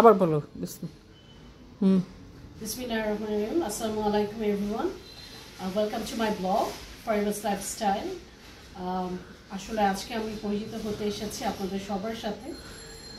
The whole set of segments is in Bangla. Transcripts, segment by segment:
আবার বলো Bismillahirrahmanirrahim. Assalamu alaikum everyone. Welcome to my blog, Farida's Lifestyle. আসলে আজকে আমি পরিচিত হতে এসেছি আপনাদের সবার সাথে।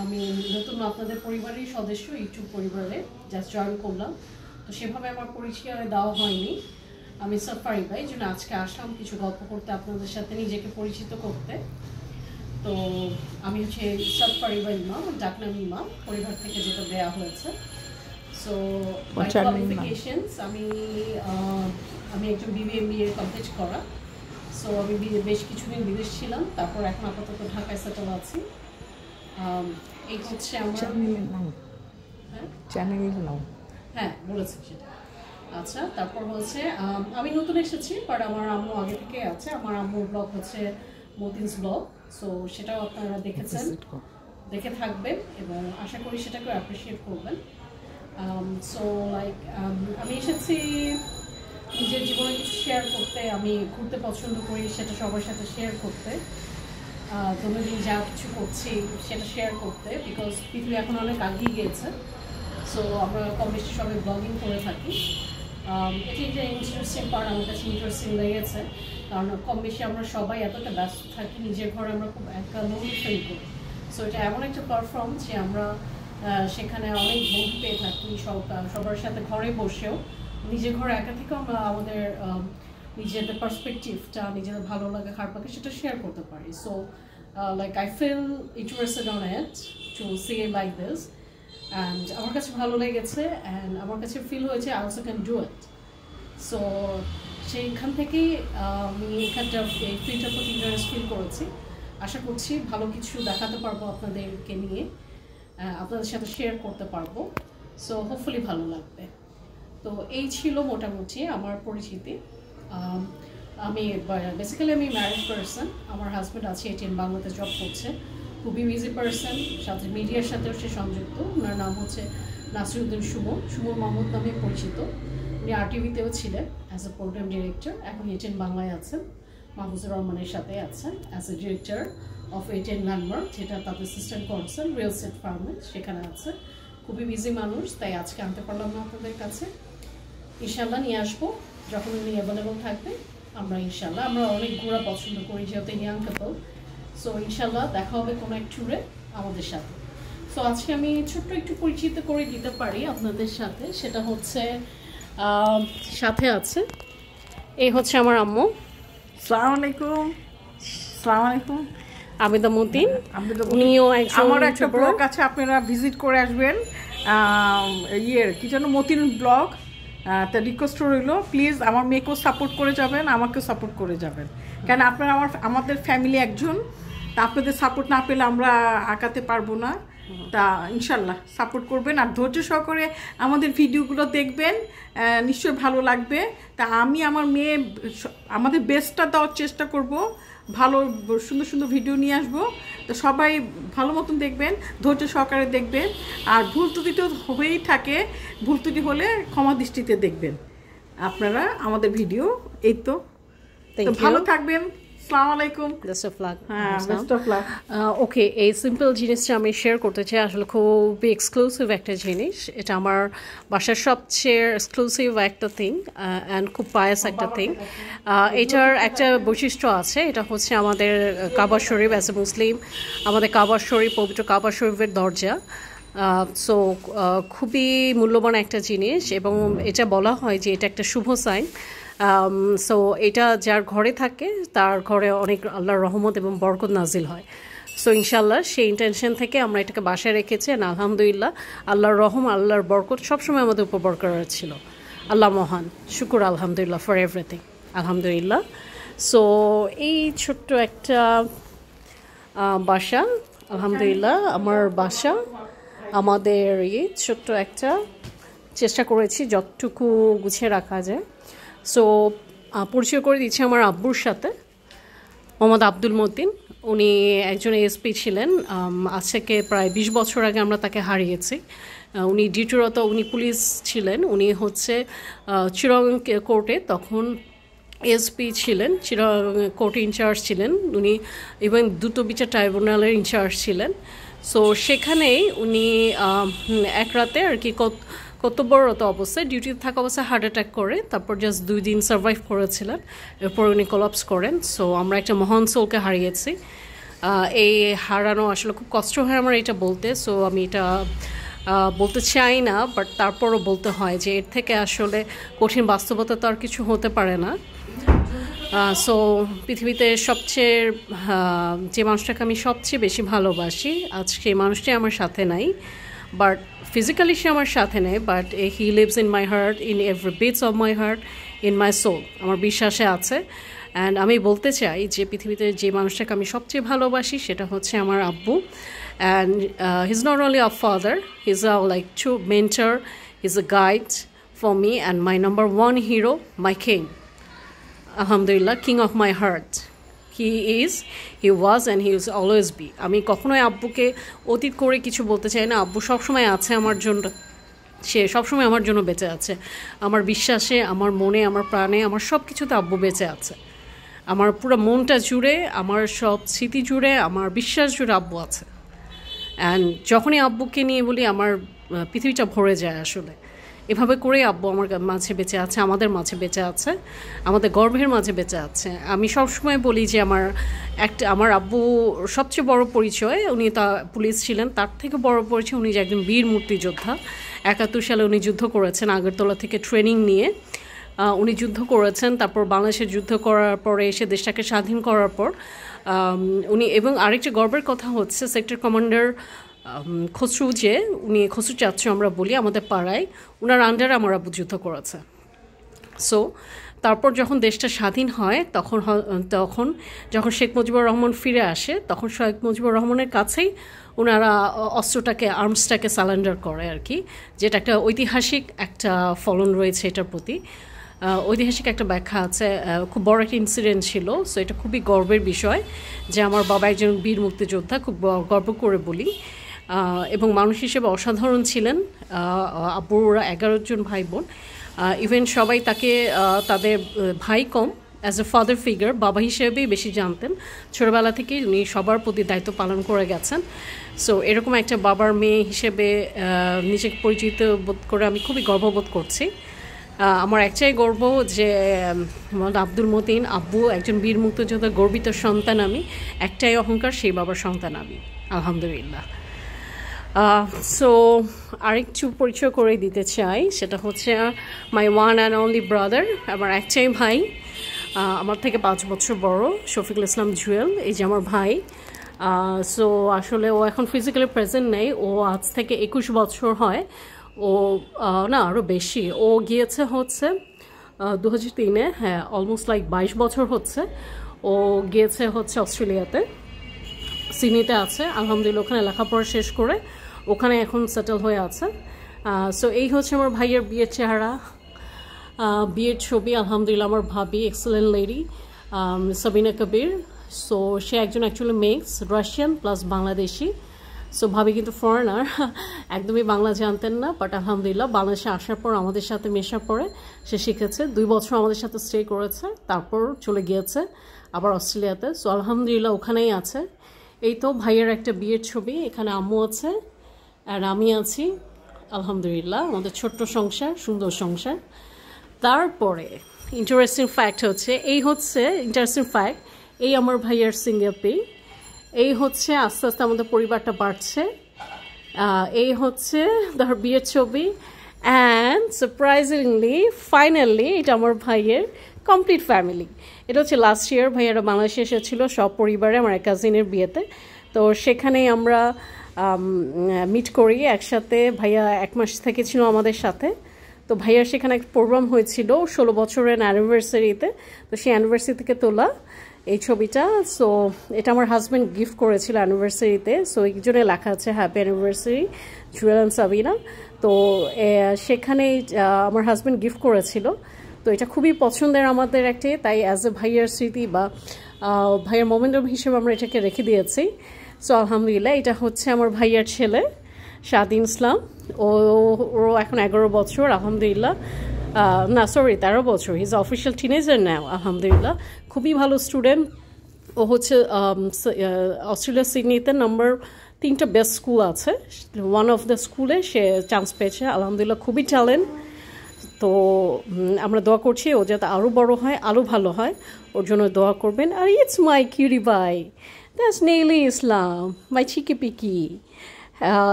আমি নতুন আপনাদের পরিবারের সদস্য, ইউটিউব পরিবারে জাস্ট জয়েন করলাম, তো সেভাবে আমার পরিচয় দেওয়া হয়নি। আমি সাফারি ভাই, এই জন্য আজকে আসলাম কিছু গল্প করতে, আপনাদের সাথে নিজেকে পরিচিত করতে। তো আমি হচ্ছে সাফারি ভাই ইমাম, ডাকনাম ইমাম, পরিবার থেকে যেটা দেওয়া হয়েছে। সো মাই কোয়ালিফিকেশনস, আমি একজন BBA কমপ্লিট করা। সো আমি বেশ কিছুদিন বিদেশ ছিলাম, তারপর এখন আপাতত ঢাকায় সেটেল আছি। এই হচ্ছে আমার চ্যানেল নাও। হ্যাঁ বলেছি সেটা। আচ্ছা, তারপর হচ্ছে আমি নতুন এসেছি, বাট আমার আম্মু আগে থেকে আছে। আমার আম্মুর ব্লগ হচ্ছে মতিনস ব্লগ, সো সেটাও আপনারা দেখেছেন, দেখে থাকবেন এবং আশা করি সেটাকেও অ্যাপ্রিসিয়েট করবেন। সো লাইক আমি এসেছি নিজের জীবনে কিছু শেয়ার করতে। আমি ঘুরতে পছন্দ করি, সেটা সবার সাথে শেয়ার করতে। দৈনন্দিন যা কিছু করছি সেটা শেয়ার করতে, বিকজ পৃথিবী এখন অনেক আগিয়ে গিয়েছে। সো আমরা কম বেশি সবাই ব্লগিং করে থাকি। এটি একটা ইন্টারেস্টিং পার্ট, আমার কাছে ইন্টারেস্টিং লেগেছে, কারণ কম বেশি আমরা সবাই এতটা ব্যস্ত থাকি, নিজের ঘরে আমরা খুব একা লোনলি ফিল করি। সো এটা এমন একটা প্ল্যাটফর্ম যে আমরা সেখানে অনেক বন্ধু পেয়ে থাকি, সবার সাথে ঘরে বসেও নিজের ঘরে একা থেকেও আমরা আমাদের নিজেদের পার্সপেক্টিভটা, নিজেদের ভালো লাগা খারাপ লাগে সেটা শেয়ার করতে পারি। So like I feel interested on it to see like this, and আমার কাছে ভালো লেগেছে, অ্যান্ড আমার কাছে ফিল হয়েছে I also can do it. So সেইখান থেকেই আমি এখানটা এই ফিল্ডটার প্রতি ইন্টারেস্ট ফিল করেছি। আশা করছি ভালো কিছু দেখাতে পারবো আপনাদেরকে নিয়ে, আপনাদের সাথে শেয়ার করতে পারবো। সো হোপফুলি ভালো লাগবে। তো এই ছিল মোটামুটি আমার পরিচিতি। আমি বেসিক্যালি আমি ম্যারিড পারসন। আমার হাজব্যান্ড আছে ATN বাংলাতে জব করছে, খুবই বিজি পারসন, সাথে মিডিয়ার সাথেও সে সংযুক্ত। ওনার নাম হচ্ছে নাসিরউদ্দিন সুমন মাহমুদ নামে পরিচিত। উনি RTVতেও ছিলেন অ্যাজ এ প্রোগ্রাম ডিরেক্টর, এখন ATN বাংলায় আছেন, মাহফুজুর রহমানের সাথে আছেন as a director of ATN landmark, যেটা তাদের সিস্টেম কনসার্ন রিয়েল এস্টেট ফার্মে, সেখানে আছে। খুবই বিজি মানুষ, তাই আজকে আনতে পারলাম না আপনাদের কাছে। ইনশাল্লাহ নিয়ে আসবো যখন উনি অ্যাভেলেবল থাকবে। আমরা ইনশাল্লাহ, আমরা অনেক ঘোরা পছন্দ করি যেহেতু ইয়াং কাপল। সো ইনশাল্লাহ দেখা হবে কোনো এক ট্যুরে আমাদের সাথে। সো আজকে আমি ছোট্ট একটু পরিচিত করে দিতে পারি আপনাদের সাথে, সেটা হচ্ছে সাথে আছে, এই হচ্ছে আমার আম্মু। আসসালামু আলাইকুম। আসসালামু আলাইকুম। আবেদা মতিন, উনিও আমার একটা ব্লগ আছে, আপনারা ভিজিট করে আসবেন। কি যেন মতিন ব্লগ, তা রিকোয়েস্ট রইল, প্লিজ আমার মেয়েকেও সাপোর্ট করে যাবেন, আমাকেও সাপোর্ট করে যাবেন, কেন আপনারা আমাদের ফ্যামিলি একজন, তা আপনাদের সাপোর্ট না পেলে আমরা আঁকাতে পারবো না। তা ইনশাল্লাহ সাপোর্ট করবেন আর ধৈর্য সহকারে আমাদের ভিডিওগুলো দেখবেন, নিশ্চয়ই ভালো লাগবে। তা আমি আমার মেয়ে আমাদের বেস্টটা দেওয়ার চেষ্টা করব, ভালো সুন্দর সুন্দর ভিডিও নিয়ে আসবো। তো সবাই ভালো মতন দেখবেন, ধৈর্য সহকারে দেখবেন, আর ভুল ত্রুটি তো হয়েই থাকে, ভুল ত্রুটি হলে ক্ষমা দৃষ্টিতে দেখবেন আপনারা আমাদের ভিডিও। এই তো ভালো থাকবেন। আসসালামু আলাইকুম। ওকে, এই সিম্পল জিনিসটা আমি শেয়ার করতে চাই। আসলে খুবই এক্সক্লুসিভ একটা জিনিস, এটা আমার বাসার সবচেয়ে এক্সক্লুসিভ একটা থিং অ্যান্ড খুব পায়াস একটা থিং। এটার একটা বৈশিষ্ট্য আছে, এটা হচ্ছে আমাদের কাবা শরীফ। অ্যাজ এ মুসলিম আমাদের কাবা শরীফ, পবিত্র কাবা শরীফের দরজা। সো খুবই মূল্যবান একটা জিনিস, এবং এটা বলা হয় যে এটা একটা শুভ সাইন। সো এটা যার ঘরে থাকে তার ঘরে অনেক আল্লাহর রহমত এবং বরকত নাজিল হয়। সো ইনশাল্লাহ সেই ইন্টেনশন থেকে আমরা এটাকে বাসায় রেখেছি, আলহামদুলিল্লাহ আল্লাহর রহম, আল্লাহর বরকত সবসময় আমাদের উপর বরকরার ছিল। আল্লাহ মহান, শুকুর আলহামদুলিল্লাহ ফর এভরিথিং, আলহামদুলিল্লাহ। সো এই ছোট্ট একটা বাসা, আলহামদুলিল্লাহ আমার বাসা, আমাদের ছোট্ট একটা চেষ্টা করেছি যতটুকু গুছিয়ে রাখা যায়। সো পরিচয় করে দিচ্ছি আমার আব্বুর সাথে, মোহাম্মদ আব্দুল মতিন। উনি একজন ASP ছিলেন, আজ থেকে প্রায় 20 বছর আগে আমরা তাকে হারিয়েছি। উনি ডিউটিরত, উনি পুলিশ ছিলেন, উনি হচ্ছে চিরং কোর্টে তখন ASP ছিলেন, চিরং কোর্টে ইনচার্জ ছিলেন উনি, এবং দ্রুত বিচার ট্রাইব্যুনালের ইনচার্জ ছিলেন। সো সেখানেই উনি এক রাতে আর কি কর্তব্যরত অবস্থায় ডিউটিতে থাকা অবস্থায় হার্ট অ্যাটাক করে, তারপর জাস্ট 2 দিন সার্ভাইভ করেছিলেন, এরপর উনি কোলাপস করেন। সো আমরা একটা মহান সোলকে হারিয়েছি। এই হারানো আসলে খুব কষ্ট হয় আমার এটা বলতে, সো আমি এটা বলতে চাই না, বাট তারপরও বলতে হয় যে এর থেকে আসলে কঠিন বাস্তবতা তো আর কিছু হতে পারে না। সো পৃথিবীতে সবচেয়ে যে মানুষটাকে আমি সবচেয়ে বেশি ভালোবাসি, আজ সেই মানুষটাই আমার সাথে নাই, বাট ফিজিক্যালি সে আমার সাথে নেই, but he lives in my heart, in every beats of my heart, in my soul, আমার বিশ্বাসে আছে। অ্যান্ড আমি বলতে চাই যে পৃথিবীতে যে মানুষটাকে আমি সবচেয়ে ভালোবাসি সেটা হচ্ছে আমার আব্বু। And he is not only a father, he is a like true mentor, he is a guide for me and my number 1 hero, my king. আলহামদুলিল্লাহ, king of my heart he is, he was and he will always be. আমি কখনোই আব্বুকে অতীত করে কিছু বলতে চাই না। আব্বু সবসময় আছে আমার জন্য, সে সবসময় আমার জন্য বেঁচে আছে। আমার বিশ্বাসে, আমার মনে, আমার প্রাণে, আমার সব কিছুতে আব্বু বেঁচে আছে। আমার পুরো মনটা জুড়ে, আমার সব স্মৃতি জুড়ে, আমার বিশ্বাস জুড়ে আব্বু আছে। অ্যান্ড যখনই আব্বুকে নিয়ে বলি আমার পৃথিবীটা ভরে যায় আসলে। এভাবে করেই আব্বু আমার মাঝে বেঁচে আছে, আমাদের মাঝে বেঁচে আছে, আমাদের গর্ভের মাঝে বেঁচে আছে। আমি সবসময় বলি যে আমার আব্বু সবচেয়ে বড় পরিচয়, উনি তা পুলিশ ছিলেন, তার থেকে বড় পরিচয় উনি যে একজন বীর মুক্তিযোদ্ধা। 71 সালে উনি যুদ্ধ করেছেন, আগরতলা থেকে ট্রেনিং নিয়ে উনি যুদ্ধ করেছেন। তারপর বাংলাদেশে যুদ্ধ করার পরে এসে দেশটাকে স্বাধীন করার পর উনি, এবং আরেকটি গর্বের কথা হচ্ছে সেক্টর কমান্ডার খসরু, যে উনি খসরু চাচ্ছু আমরা বলি আমাদের পাড়ায়, ওনার আন্ডারে আমার আব্বু যুদ্ধ করেছে। সো তারপর যখন দেশটা স্বাধীন হয় তখন যখন শেখ মুজিবুর রহমান ফিরে আসে, তখন শেখ মুজিবুর রহমানের কাছেই ওনারা অস্ত্রটাকে, আর্মসটাকে সারেন্ডার করে আর কি, যেটা একটা ঐতিহাসিক একটা ফলন রয়েছে এটার প্রতি, ঐতিহাসিক একটা ব্যাখ্যা আছে। খুব বড় একটা ইনসিডেন্ট ছিল। সো এটা খুবই গর্বের বিষয় যে আমার বাবা একজন বীর মুক্তিযোদ্ধা, খুব গর্ব করে বলি। এবং মানুষ হিসেবে অসাধারণ ছিলেন। আব্বুরা 11 জন ভাই বোন, ইভেন সবাই তাকে তাদের ভাই কম, অ্যাজ এ ফাদার ফিগার, বাবা হিসেবেই বেশি জানতেন। ছোটোবেলা থেকেই উনি সবার প্রতি দায়িত্ব পালন করে গেছেন। সো এরকম একটা বাবার মেয়ে হিসেবে নিজেকে পরিচিত বোধ করে আমি খুবই গর্ববোধ করছি। আমার একটাই গর্ব যে আব্দুল মতিন আব্বু একজন বীর মুক্তিযোদ্ধার গর্বিত সন্তান আমি, একটাই অহংকার, সেই বাবার সন্তান আমি, আলহামদুলিল্লাহ। সো আরেকটু পরিচয় করে দিতে চাই, সেটা হচ্ছে মাই ওয়ান অ্যান্ড অনলি ব্রাদার, আমার একটাই ভাই, আমার থেকে 5 বছর বড়, শফিকুল ইসলাম জুয়েল, এই যে আমার ভাই। সো আসলে ও এখন ফিজিক্যালি প্রেজেন্ট নেই, ও আজ থেকে 21 বছর হয়, ও না আরও বেশি, ও গিয়েছে হচ্ছে 2003-এ, হ্যাঁ অলমোস্ট লাইক 22 বছর হচ্ছে। ও গিয়েছে হচ্ছে অস্ট্রেলিয়াতে, সিডনিতে আছে, আলহামদুলিল্লাহ ওখানে লেখাপড়া শেষ করে ওখানে এখন সেটেল হয়ে আছে। সো এই হচ্ছে আমার ভাইয়ের বিয়ের চেহারা, বিয়ের ছবি, আলহামদুলিল্লাহ আমার ভাবি, এক্সেলেন্ট লেডি সাবিনা কবির। সো সে একজন actually mix Russian plus Bangladeshi. So ভাবি কিন্তু ফরেনার, একদমই বাংলা জানতেন না, বাট আলহামদুলিল্লাহ বাংলাদেশে আসার পর আমাদের সাথে মেশার পরে সে শিখেছে। 2 বছর আমাদের সাথে স্টে করেছে, তারপর চলে গিয়েছে আবার অস্ট্রেলিয়াতে। সো আলহামদুলিল্লাহ ওখানেই আছে। এই তো ভাইয়ের একটা বিয়ের ছবি, এখানে আম্মু আছে আর আমি আছি, আলহামদুলিল্লাহ আমাদের ছোট্ট সংসার, সুন্দর সংসার। তারপরে ইন্টারেস্টিং ফ্যাক্ট হচ্ছে, এই আমার ভাইয়ের সিঙ্গেল পি, এই হচ্ছে আস্তে আস্তে আমাদের পরিবারটা বাড়ছে, এই হচ্ছে তার বিয়ের ছবি। অ্যান্ড সারপ্রাইজিংলি ফাইনালি এটা আমার ভাইয়ের কমপ্লিট ফ্যামিলি। এটা হচ্ছে লাস্ট ইয়ার ভাইয়ারা বাংলাদেশে এসেছিলো সব পরিবারে আমার এক কাজিনের বিয়েতে। তো সেখানেই আমরা মিট করি একসাথে। ভাইয়া 1 মাস থেকে ছিল আমাদের সাথে। তো ভাইয়ার সেখানে একটা প্রোগ্রাম হয়েছিল 16 বছরের অ্যানিভার্সারিতে। তো সেই অ্যানিভার্সারি থেকে তোলা এই ছবিটা। সো এটা আমার হাজব্যান্ড গিফট করেছিল অ্যানিভার্সারিতে। সো এই জন্য লেখা আছে happy anniversary Jewel and Sabina. তো সেখানেই আমার হাজব্যান্ড গিফট করেছিল। তো এটা খুবই পছন্দের আমাদের একটি, তাই অ্যাজ এ ভাইয়ার স্মৃতি বা ভাইয়ার মোমেন্টাম হিসেবে আমরা এটাকে রেখে দিয়েছি। সো আলহামদুলিল্লাহ এটা হচ্ছে আমার ভাইয়ার ছেলে শাদিন ইসলাম। ওর এখন 11 বছর আলহামদুলিল্লাহ, না সরি 13 বছর, হিজ অফিসিয়াল টিনেজার নাও আলহামদুলিল্লাহ। খুবই ভালো স্টুডেন্ট। ও হচ্ছে অস্ট্রেলিয়া সিডনিতে নাম্বার 3টা বেস্ট স্কুল আছে, ওয়ান অফ দ্য স্কুলে সে চান্স পেয়েছে, আলহামদুলিল্লাহ খুবই ট্যালেন্ট। তো আমরা দোয়া করছি ও যাতে আরও বড় হয়, আরও ভালো হয়, ওর জন্য দোয়া করবেন। আর it's my cutie pie, that's Naili Islam, my চিকি পিকি।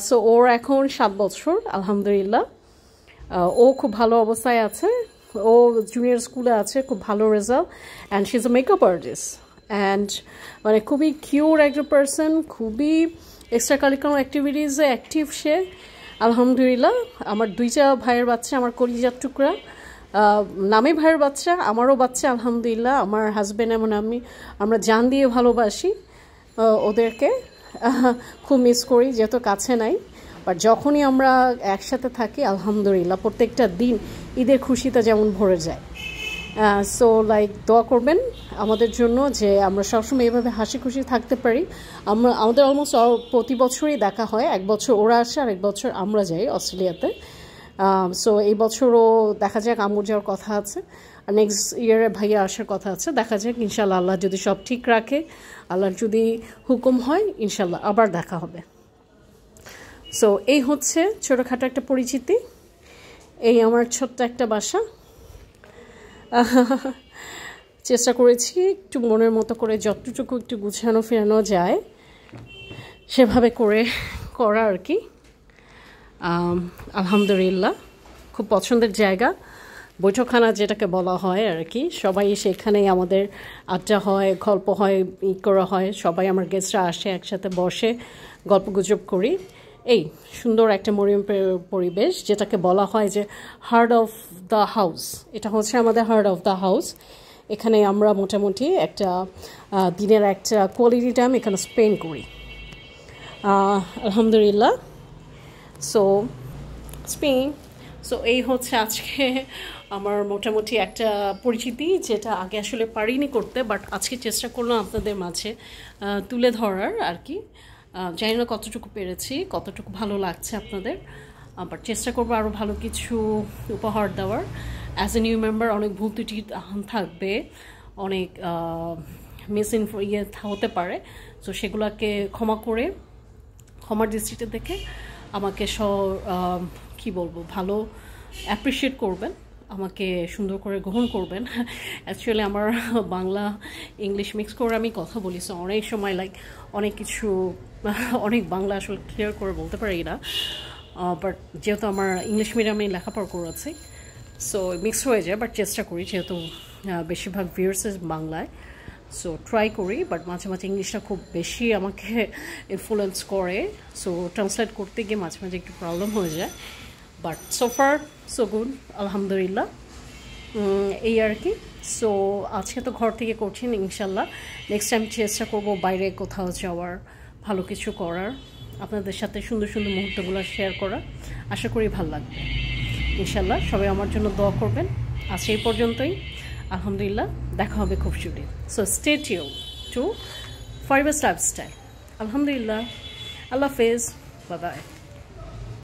সো ওর এখন 7 বছর আলহামদুলিল্লাহ। ও খুব ভালো অবস্থায় আছে, ও জুনিয়র স্কুলে আছে, খুব ভালো result, and she is a makeup artist and মানে খুবই কিউর একটা পার্সন, খুবই এক্সট্রা কারিকুলার অ্যাক্টিভিটিসে অ্যাক্টিভ সে আলহামদুলিল্লাহ। আমার 2টা ভাইয়ের বাচ্চা, আমার কলিজার টুকরা, নামে ভাইয়ের বাচ্চা, আমারও বাচ্চা আলহামদুলিল্লাহ। আমার হাজব্যান্ড এমন আমরা জান দিয়ে ভালোবাসি ওদেরকে, খুব মিস করি যেহেতু কাছে নাই, বাট যখনই আমরা একসাথে থাকি আলহামদুলিল্লাহ প্রত্যেকটা দিন ঈদের খুশিতে যেমন ভরে যায়। সো লাইক দোয়া করবেন আমাদের জন্য যে আমরা সবসময় এইভাবে হাসি খুশি থাকতে পারি। আমাদের অলমোস্ট প্রতি বছরই দেখা হয়, 1 বছর ওরা আসে আর 1 বছর আমরা যাই অস্ট্রেলিয়াতে। সো এই বছরও দেখা যাক, আম্মুর যাওয়ার কথা আছে, আর নেক্সট ইয়ারে ভাইয়া আসার কথা আছে, দেখা যাক ইনশাল্লাহ, আল্লাহ যদি সব ঠিক রাখে, আল্লাহর যদি হুকুম হয় ইনশাল্লাহ আবার দেখা হবে। সো এই হচ্ছে ছোটোখাটো একটা পরিচিতি, এই আমার ছোট্ট একটা বাসা। চেষ্টা করেছি একটু মনের মতো করে যতটুকু একটু গুছানো ফেরানো যায় সেভাবে করা আর কি। আলহামদুলিল্লাহ খুব পছন্দের জায়গা, বৈঠকখানা যেটাকে বলা হয় আর কি। সবাই সেখানেই আমাদের আড্ডা হয়, গল্প হয়, করা হয়, সবাই আমার গেস্টরা আসে, একসাথে বসে গল্প গুজব করি। এই সুন্দর একটা মরিয়ম পরিবেশ যেটাকে বলা হয় যে হার্ট অফ দ্য হাউস, এটা হচ্ছে আমাদের হার্ট অফ দ্য হাউস। এখানে আমরা মোটামুটি একটা দিনের একটা কোয়ালিটি টাইম এখানে স্পেন্ড করি আলহামদুলিল্লাহ। সো এই হচ্ছে আজকে আমার মোটামুটি একটা পরিচিতি, যেটা আগে আসলে পারিনি করতে, বাট আজকে চেষ্টা করলাম আপনাদের মাঝে তুলে ধরার আর কি। জানি না কতটুকু পেরেছি, কতটুকু ভালো লাগছে আপনাদের, বাট চেষ্টা করবো আরও ভালো কিছু উপহার দেওয়ার। অ্যাজ এ নিউ মেম্বার অনেক ভুল ত্রুটি থাকবে, অনেক হতে পারে, তো সেগুলোকে ক্ষমার দৃষ্টিতে দেখে আমাকে কি বলবো, ভালো অ্যাপ্রিসিয়েট করবেন, আমাকে সুন্দর করে গ্রহণ করবেন। অ্যাকচুয়ালি আমার বাংলা ইংলিশ মিক্স করে আমি কথা বলি, সো অনেক সময় অনেক কিছু অনেক বাংলা আসলে ক্লিয়ার করে বলতে পারি না, বাট যেহেতু আমার ইংলিশ মিডিয়ামে লেখাপড়া করেছি সো মিক্স হয়ে যায়, বাট চেষ্টা করি যেহেতু বেশিরভাগ ভিউয়ার্স বাংলায়, সো ট্রাই করি, বাট মাঝে মাঝে ইংলিশটা খুব বেশি আমাকে ইনফ্লুয়েন্স করে, সো ট্রান্সলেট করতে গিয়ে মাঝে মাঝে একটু প্রবলেম হয়ে যায়, but so far so good আলহামদুলিল্লাহ। এই আর কি। সো আজকে তো ঘর থেকে করছেন, ইনশাল্লাহ নেক্সট টাইম চেষ্টা করবো বাইরে কোথাও যাওয়ার, ভালো কিছু করার, আপনাদের সাথে সুন্দর সুন্দর মুহূর্তগুলো শেয়ার করা, আশা করি ভালো লাগবে ইনশাল্লাহ। সবাই আমার জন্য দোয়া করবেন। আজ এই পর্যন্তই, আলহামদুলিল্লাহ দেখা হবে খুব শীঘ্রই। So stay tune to Fariba's lifestyle. আলহামদুলিল্লাহ, আল্লাহ হাফেজ, বাই বাই।